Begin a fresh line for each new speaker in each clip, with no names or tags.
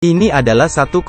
Ini adalah 1,3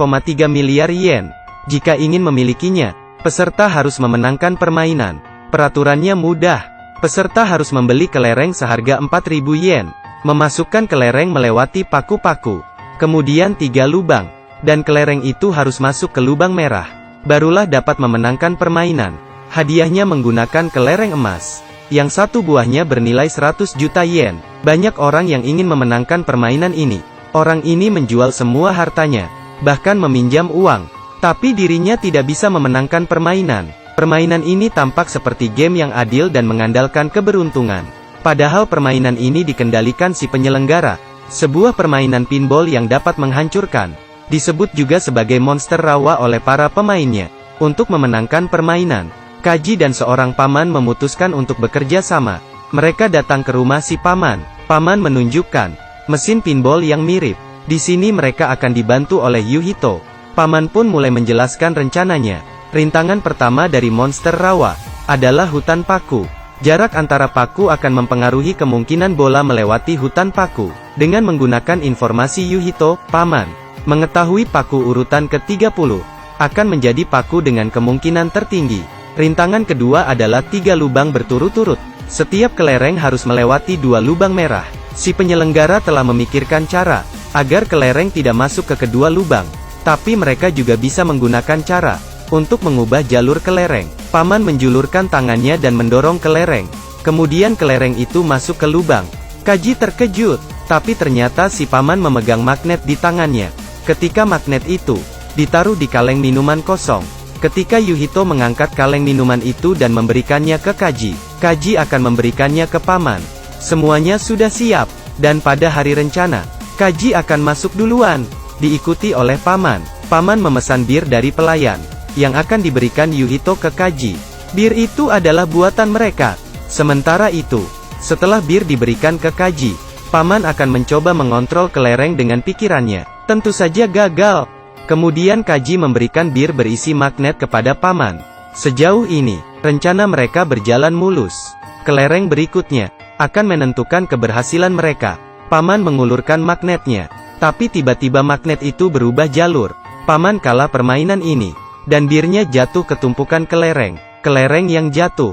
miliar yen. Jika ingin memilikinya, peserta harus memenangkan permainan. Peraturannya mudah. Peserta harus membeli kelereng seharga 4.000 yen. Memasukkan kelereng melewati paku-paku. Kemudian 3 lubang. Dan kelereng itu harus masuk ke lubang merah. Barulah dapat memenangkan permainan. Hadiahnya menggunakan kelereng emas. Yang satu buahnya bernilai 100 juta yen. Banyak orang yang ingin memenangkan permainan ini. Orang ini menjual semua hartanya. Bahkan meminjam uang. Tapi dirinya tidak bisa memenangkan permainan. Permainan ini tampak seperti game yang adil dan mengandalkan keberuntungan. Padahal permainan ini dikendalikan si penyelenggara. Sebuah permainan pinball yang dapat menghancurkan. Disebut juga sebagai monster rawa oleh para pemainnya. Untuk memenangkan permainan, Kaji dan seorang paman memutuskan untuk bekerja sama. Mereka datang ke rumah si paman. Paman menunjukkan mesin pinball yang mirip. Di sini mereka akan dibantu oleh Yuhito. Paman pun mulai menjelaskan rencananya. Rintangan pertama dari monster rawa adalah hutan paku. Jarak antara paku akan mempengaruhi kemungkinan bola melewati hutan paku. Dengan menggunakan informasi Yuhito, paman mengetahui paku urutan ke-30 akan menjadi paku dengan kemungkinan tertinggi. Rintangan kedua adalah 3 lubang berturut-turut. Setiap kelereng harus melewati 2 lubang merah. Si penyelenggara telah memikirkan cara agar kelereng tidak masuk ke kedua lubang. Tapi mereka juga bisa menggunakan cara untuk mengubah jalur kelereng. Paman menjulurkan tangannya dan mendorong kelereng. Kemudian kelereng itu masuk ke lubang. Kaji terkejut, tapi ternyata si paman memegang magnet di tangannya. Ketika magnet itu ditaruh di kaleng minuman kosong. Ketika Yuhito mengangkat kaleng minuman itu dan memberikannya ke Kaji, Kaji akan memberikannya ke paman. Semuanya sudah siap, dan pada hari rencana, Kaji akan masuk duluan, diikuti oleh paman. Paman memesan bir dari pelayan, yang akan diberikan Yuhito ke Kaji. Bir itu adalah buatan mereka. Sementara itu, setelah bir diberikan ke Kaji, paman akan mencoba mengontrol kelereng dengan pikirannya. Tentu saja gagal. Kemudian Kaji memberikan bir berisi magnet kepada paman. Sejauh ini, rencana mereka berjalan mulus. Kelereng berikutnya akan menentukan keberhasilan mereka. Paman mengulurkan magnetnya, tapi tiba-tiba magnet itu berubah jalur. Paman kalah permainan ini, dan birnya jatuh ke tumpukan kelereng. Kelereng yang jatuh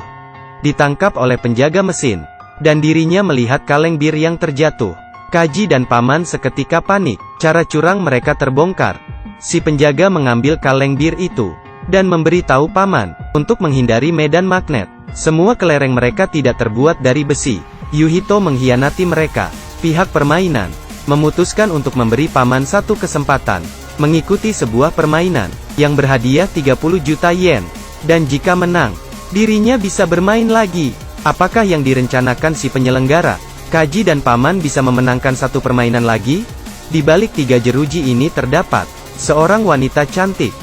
ditangkap oleh penjaga mesin, dan dirinya melihat kaleng bir yang terjatuh. Kaji dan paman seketika panik. Cara curang mereka terbongkar. Si penjaga mengambil kaleng bir itu, dan memberitahu paman untuk menghindari medan magnet. Semua kelereng mereka tidak terbuat dari besi. Yuhito mengkhianati mereka. Pihak permainan memutuskan untuk memberi paman satu kesempatan mengikuti sebuah permainan yang berhadiah 30 juta yen. Dan jika menang, dirinya bisa bermain lagi. Apakah yang direncanakan si penyelenggara? Kaji dan paman bisa memenangkan satu permainan lagi? Di balik 3 jeruji ini terdapat seorang wanita cantik.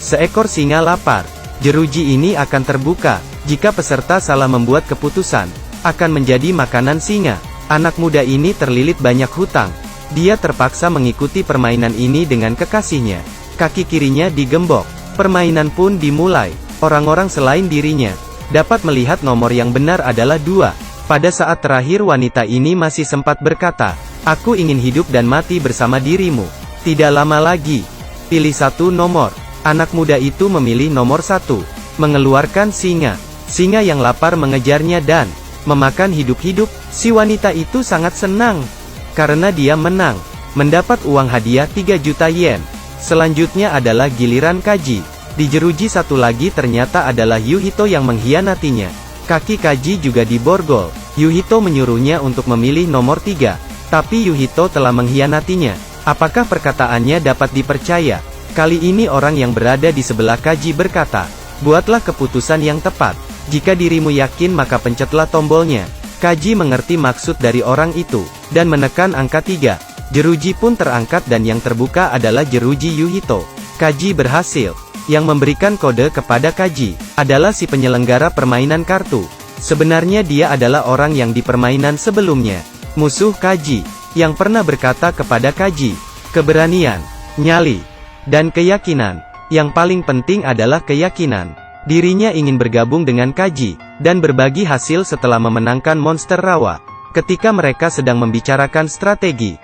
Seekor singa lapar. Jeruji ini akan terbuka jika peserta salah membuat keputusan. Akan menjadi makanan singa. Anak muda ini terlilit banyak hutang. Dia terpaksa mengikuti permainan ini dengan kekasihnya. Kaki kirinya digembok. Permainan pun dimulai. Orang-orang selain dirinya dapat melihat nomor yang benar adalah 2. Pada saat terakhir wanita ini masih sempat berkata, "Aku ingin hidup dan mati bersama dirimu." Tidak lama lagi, pilih satu nomor. Anak muda itu memilih nomor 1. Mengeluarkan singa. Singa yang lapar mengejarnya dan memakan hidup-hidup. Si wanita itu sangat senang karena dia menang, mendapat uang hadiah 3 juta yen. Selanjutnya adalah giliran Kaji. Di jeruji satu lagi ternyata adalah Yuhito yang mengkhianatinya. Kaki Kaji juga diborgol. Yuhito menyuruhnya untuk memilih nomor 3, tapi Yuhito telah mengkhianatinya. Apakah perkataannya dapat dipercaya? Kali ini orang yang berada di sebelah Kaji berkata, "Buatlah keputusan yang tepat. Jika dirimu yakin maka pencetlah tombolnya." Kaji mengerti maksud dari orang itu, dan menekan angka 3. Jeruji pun terangkat dan yang terbuka adalah jeruji Yuhito. Kaji berhasil. Yang memberikan kode kepada Kaji adalah si penyelenggara permainan kartu. Sebenarnya dia adalah orang yang di permainan sebelumnya. Musuh Kaji, yang pernah berkata kepada Kaji, keberanian, nyali, dan keyakinan. Yang paling penting adalah keyakinan. Dirinya ingin bergabung dengan Kaji, dan berbagi hasil setelah memenangkan monster rawa. Ketika mereka sedang membicarakan strategi,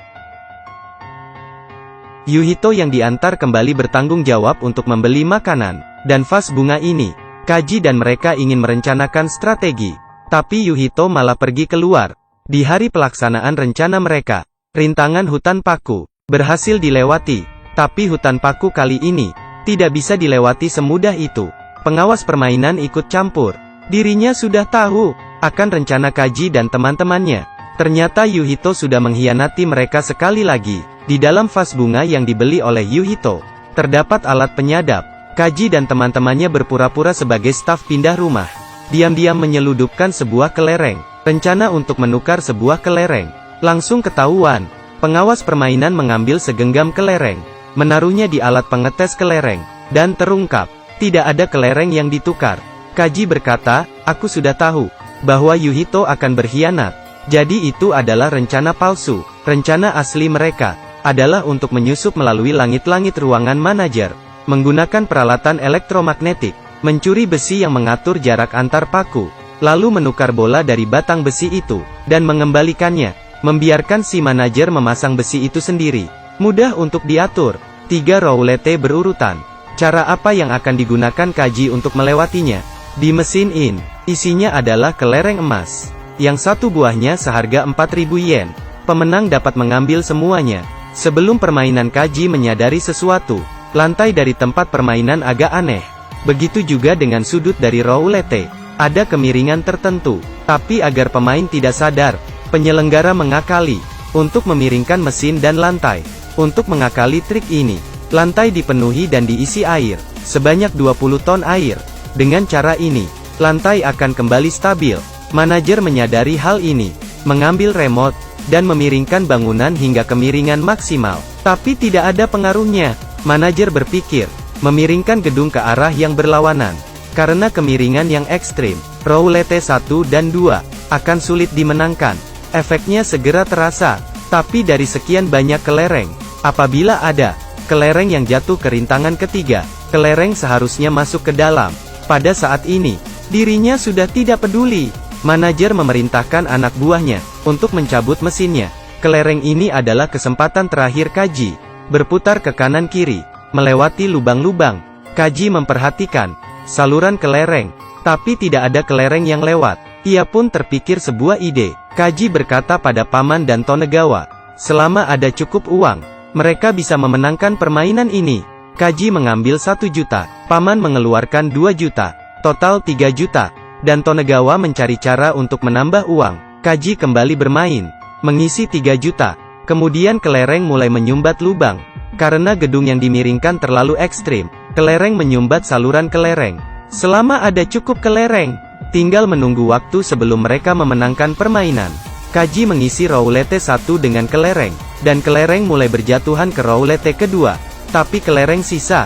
Yuhito yang diantar kembali bertanggung jawab untuk membeli makanan dan vas bunga ini. Kaji dan mereka ingin merencanakan strategi. Tapi Yuhito malah pergi keluar. Di hari pelaksanaan rencana mereka, rintangan hutan paku berhasil dilewati. Tapi hutan paku kali ini tidak bisa dilewati semudah itu. Pengawas permainan ikut campur. Dirinya sudah tahu akan rencana Kaji dan teman-temannya. Ternyata Yuhito sudah mengkhianati mereka sekali lagi. Di dalam vas bunga yang dibeli oleh Yuhito, terdapat alat penyadap. Kaji dan teman-temannya berpura-pura sebagai staf pindah rumah. Diam-diam menyeludupkan sebuah kelereng. Rencana untuk menukar sebuah kelereng langsung ketahuan. Pengawas permainan mengambil segenggam kelereng, menaruhnya di alat pengetes kelereng, dan terungkap, tidak ada kelereng yang ditukar. Kaji berkata, aku sudah tahu bahwa Yuhito akan berkhianat. Jadi itu adalah rencana palsu. Rencana asli mereka adalah untuk menyusup melalui langit-langit ruangan manajer, menggunakan peralatan elektromagnetik, mencuri besi yang mengatur jarak antar paku, lalu menukar bola dari batang besi itu, dan mengembalikannya, membiarkan si manajer memasang besi itu sendiri. Mudah untuk diatur. 3 roulette berurutan. Cara apa yang akan digunakan Kaji untuk melewatinya? Di mesin in, isinya adalah kelereng emas. Yang satu buahnya seharga 4.000 yen. Pemenang dapat mengambil semuanya. Sebelum permainan Kaji menyadari sesuatu. Lantai dari tempat permainan agak aneh. Begitu juga dengan sudut dari roulette. Ada kemiringan tertentu. Tapi agar pemain tidak sadar, penyelenggara mengakali untuk memiringkan mesin dan lantai. Untuk mengakali trik ini, lantai dipenuhi dan diisi air, sebanyak 20 ton air. Dengan cara ini, lantai akan kembali stabil. Manajer menyadari hal ini, mengambil remote, dan memiringkan bangunan hingga kemiringan maksimal. Tapi tidak ada pengaruhnya. Manajer berpikir, memiringkan gedung ke arah yang berlawanan. Karena kemiringan yang ekstrim, roulette 1 dan 2, akan sulit dimenangkan. Efeknya segera terasa. Tapi dari sekian banyak kelereng, apabila ada kelereng yang jatuh ke rintangan ketiga, kelereng seharusnya masuk ke dalam. Pada saat ini, dirinya sudah tidak peduli. Manajer memerintahkan anak buahnya untuk mencabut mesinnya. Kelereng ini adalah kesempatan terakhir Kaji. Berputar ke kanan-kiri, melewati lubang-lubang. Kaji memperhatikan saluran kelereng, tapi tidak ada kelereng yang lewat. Ia pun terpikir sebuah ide. Kaji berkata pada Paman dan Tonegawa, selama ada cukup uang, mereka bisa memenangkan permainan ini. Kaji mengambil 1 juta, Paman mengeluarkan 2 juta, total 3 juta. Dan Tonegawa mencari cara untuk menambah uang. Kaji kembali bermain, mengisi 3 juta. Kemudian kelereng mulai menyumbat lubang. Karena gedung yang dimiringkan terlalu ekstrim, kelereng menyumbat saluran kelereng. Selama ada cukup kelereng, tinggal menunggu waktu sebelum mereka memenangkan permainan. Kaji mengisi roulette 1 dengan kelereng, dan kelereng mulai berjatuhan ke roulette kedua. Tapi kelereng sisa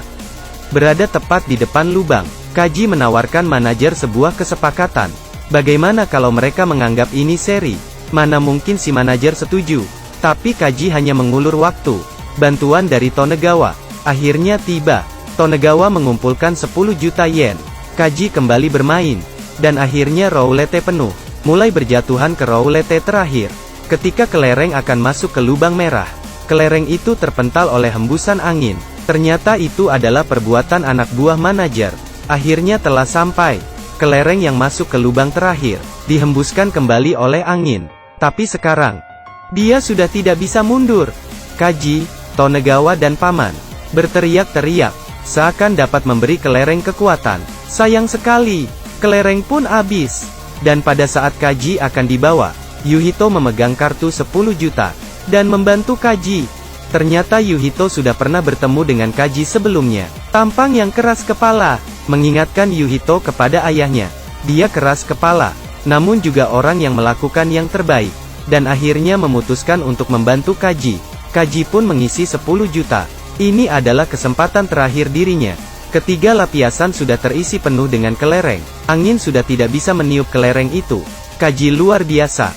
berada tepat di depan lubang. Kaji menawarkan manajer sebuah kesepakatan. Bagaimana kalau mereka menganggap ini seri? Mana mungkin si manajer setuju. Tapi Kaji hanya mengulur waktu. Bantuan dari Tonegawa akhirnya tiba. Tonegawa mengumpulkan 10 juta yen. Kaji kembali bermain. Dan akhirnya roulette penuh. Mulai berjatuhan ke roulette terakhir. Ketika kelereng akan masuk ke lubang merah, kelereng itu terpental oleh hembusan angin. Ternyata itu adalah perbuatan anak buah manajer. Akhirnya telah sampai. Kelereng yang masuk ke lubang terakhir, dihembuskan kembali oleh angin. Tapi sekarang, dia sudah tidak bisa mundur. Kaji, Tonegawa dan Paman berteriak-teriak, seakan dapat memberi kelereng kekuatan. Sayang sekali, kelereng pun habis. Dan pada saat Kaji akan dibawa, Yuhito memegang kartu 10 juta, dan membantu Kaji. Ternyata Yuhito sudah pernah bertemu dengan Kaji sebelumnya. Tampang yang keras kepala, mengingatkan Yuhito kepada ayahnya. Dia keras kepala, namun juga orang yang melakukan yang terbaik. Dan akhirnya memutuskan untuk membantu Kaji. Kaji pun mengisi 10 juta. Ini adalah kesempatan terakhir dirinya. Ketiga lapisan sudah terisi penuh dengan kelereng. Angin sudah tidak bisa meniup kelereng itu. Kaji luar biasa.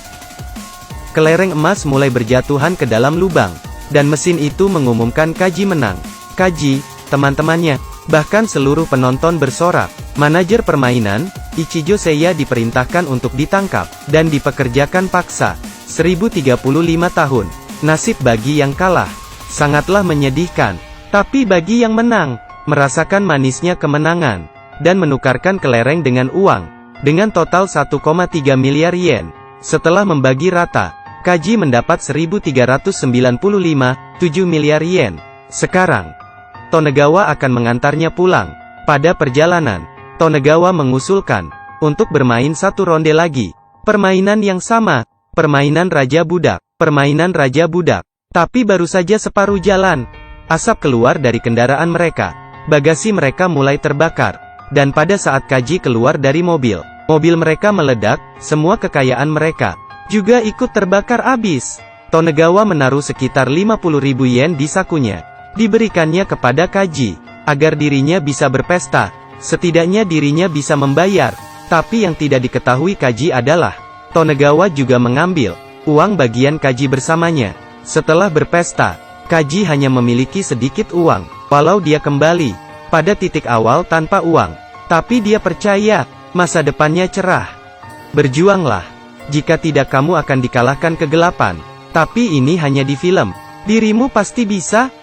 Kelereng emas mulai berjatuhan ke dalam lubang. Dan mesin itu mengumumkan Kaji menang. Kaji, teman-temannya, bahkan seluruh penonton bersorak. Manajer permainan, Ichijo Seiya diperintahkan untuk ditangkap, dan dipekerjakan paksa. 1035 tahun. Nasib bagi yang kalah. Sangatlah menyedihkan. Tapi bagi yang menang, merasakan manisnya kemenangan, dan menukarkan kelereng dengan uang, dengan total 1,3 miliar yen. Setelah membagi rata, Kaji mendapat 1.395,7 miliar yen. Sekarang, Tonegawa akan mengantarnya pulang. Pada perjalanan, Tonegawa mengusulkan untuk bermain satu ronde lagi. Permainan yang sama, permainan Raja Budak. Permainan Raja Budak. Tapi baru saja separuh jalan, asap keluar dari kendaraan mereka. Bagasi mereka mulai terbakar. Dan pada saat Kaji keluar dari mobil, mobil mereka meledak, semua kekayaan mereka juga ikut terbakar habis. Tonegawa menaruh sekitar 50.000 yen di sakunya. Diberikannya kepada Kaji, agar dirinya bisa berpesta. Setidaknya dirinya bisa membayar. Tapi yang tidak diketahui Kaji adalah, Tonegawa juga mengambil uang bagian Kaji bersamanya. Setelah berpesta, Kaji hanya memiliki sedikit uang, walau dia kembali pada titik awal tanpa uang. Tapi dia percaya, masa depannya cerah. Berjuanglah. Jika tidak kamu akan dikalahkan kegelapan. Tapi ini hanya di film. Dirimu pasti bisa.